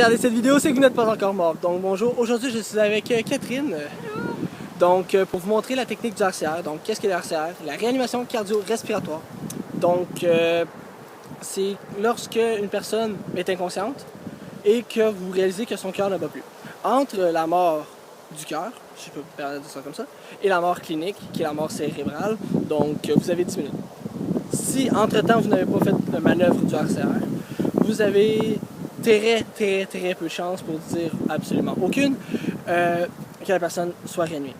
Regardez cette vidéo, c'est que vous n'êtes pas encore mort. Donc bonjour, aujourd'hui je suis avec Catherine. Donc pour vous montrer la technique du RCR. Donc qu'est-ce que le RCR? La réanimation cardio-respiratoire. Donc c'est lorsque une personne est inconsciente et que vous réalisez que son cœur ne bat plus. Entre la mort du cœur, si je peux me permettre de dire ça comme ça, et la mort clinique, qui est la mort cérébrale, donc vous avez 10 minutes. Si entre-temps vous n'avez pas fait de manœuvre du RCR, vous avez très peu de chance, pour dire absolument aucune, que la personne soit réanimée.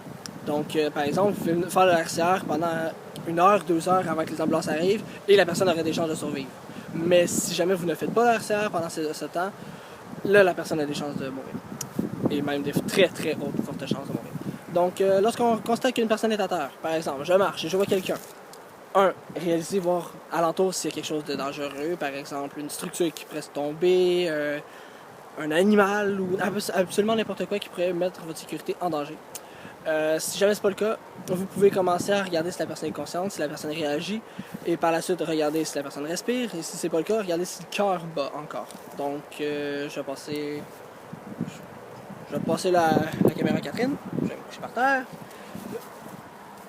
Donc par exemple, vous pouvez faire le RCR pendant 1 heure, 2 heures avant que les ambulances arrivent et la personne aurait des chances de survivre. Mais si jamais vous ne faites pas le RCR pendant ce temps, là la personne a des chances de mourir. Et même des très hautes, fortes chances de mourir. Donc lorsqu'on constate qu'une personne est à terre, par exemple, je marche et je vois quelqu'un, réaliser, voir alentour s'il y a quelque chose de dangereux, par exemple une structure qui pourrait se tomber, un animal ou absolument n'importe quoi qui pourrait mettre votre sécurité en danger. Si jamais c'est pas le cas, vous pouvez commencer à regarder si la personne est consciente, si la personne réagit, et par la suite regarder si la personne respire, et si c'est pas le cas, regardez si le cœur bat encore. Donc je vais passer la caméra à Catherine, je vais me coucher par terre.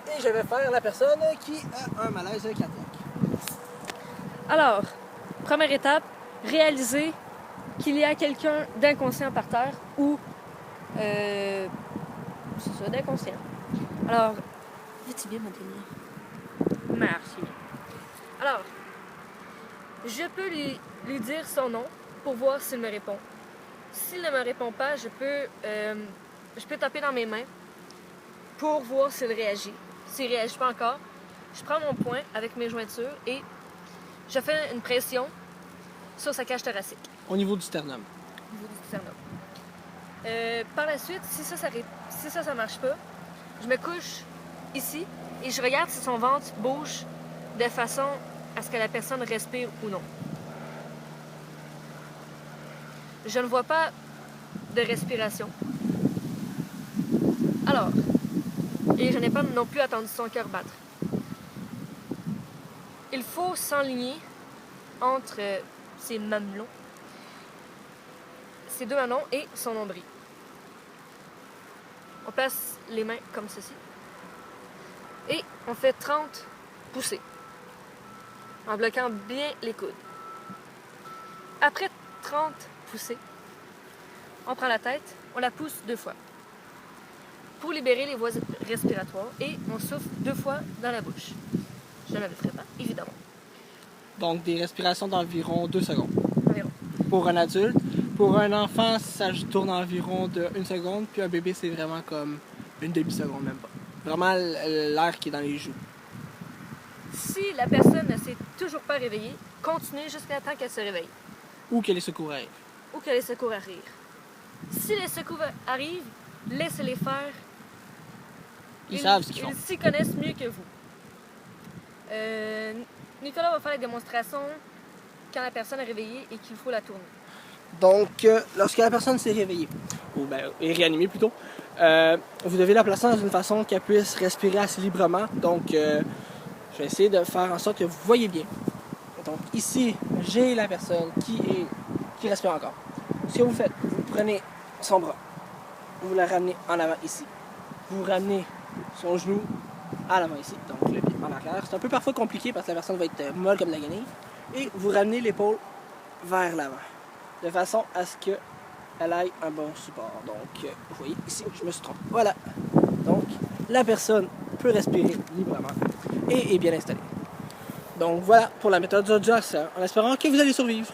Et je vais faire la personne qui a un malaise cardiaque. Alors, première étape, réaliser qu'il y a quelqu'un d'inconscient par terre ou c'est ça, d'inconscient. Alors, vas-tu bien, Madeleine? Merci. Alors, je peux lui dire son nom pour voir s'il me répond. S'il ne me répond pas, je peux taper dans mes mains pour voir s'il réagit. S'il ne réagit pas encore, je prends mon poing avec mes jointures et je fais une pression sur sa cage thoracique. Au niveau du sternum. Au niveau du sternum. Par la suite, si ça marche pas, je me couche ici et je regarde si son ventre bouge de façon à ce que la personne respire ou non. Je ne vois pas de respiration. Alors, et je n'ai pas non plus attendu son cœur battre. Il faut s'enligner entre ses mamelons, ses deux mamelons et son nombril. On place les mains comme ceci. Et on fait 30 poussées, en bloquant bien les coudes. Après 30 poussées, on prend la tête, on la pousse 2 fois pour libérer les voies respiratoires et on souffle 2 fois dans la bouche. Je ne le ferai pas, évidemment. Donc des respirations d'environ 2 secondes. Environ. Pour un adulte. Pour un enfant, ça tourne environ de 1 seconde, puis un bébé, c'est vraiment comme une demi-seconde, même pas. Vraiment l'air qui est dans les joues. Si la personne ne s'est toujours pas réveillée, continuez jusqu'à temps qu'elle se réveille. Ou que les secours arrivent. Ou que les secours arrivent. Si les secours arrivent, laissez-les faire. Ils savent ce qu'ils font. Ils s'y connaissent mieux que vous. Nicolas va faire la démonstration quand la personne est réveillée et qu'il faut la tourner. Donc, lorsque la personne s'est réveillée, ou est réanimée plutôt, vous devez la placer dans une façon qu'elle puisse respirer assez librement. Donc, je vais essayer de faire en sorte que vous voyez bien. Donc, ici, j'ai la personne qui respire encore. Ce que vous faites, vous prenez son bras, vous la ramenez en avant ici. Vous ramenez son genou à l'avant ici, donc le pied en arrière. C'est un peu parfois compliqué parce que la personne va être molle comme la guenille. Et vous ramenez l'épaule vers l'avant, de façon à ce qu'elle ait un bon support. Donc, vous voyez, ici, je me suis trompé. Voilà. Donc, la personne peut respirer librement et est bien installée. Donc, voilà pour la méthode du RCR, en espérant que vous allez survivre.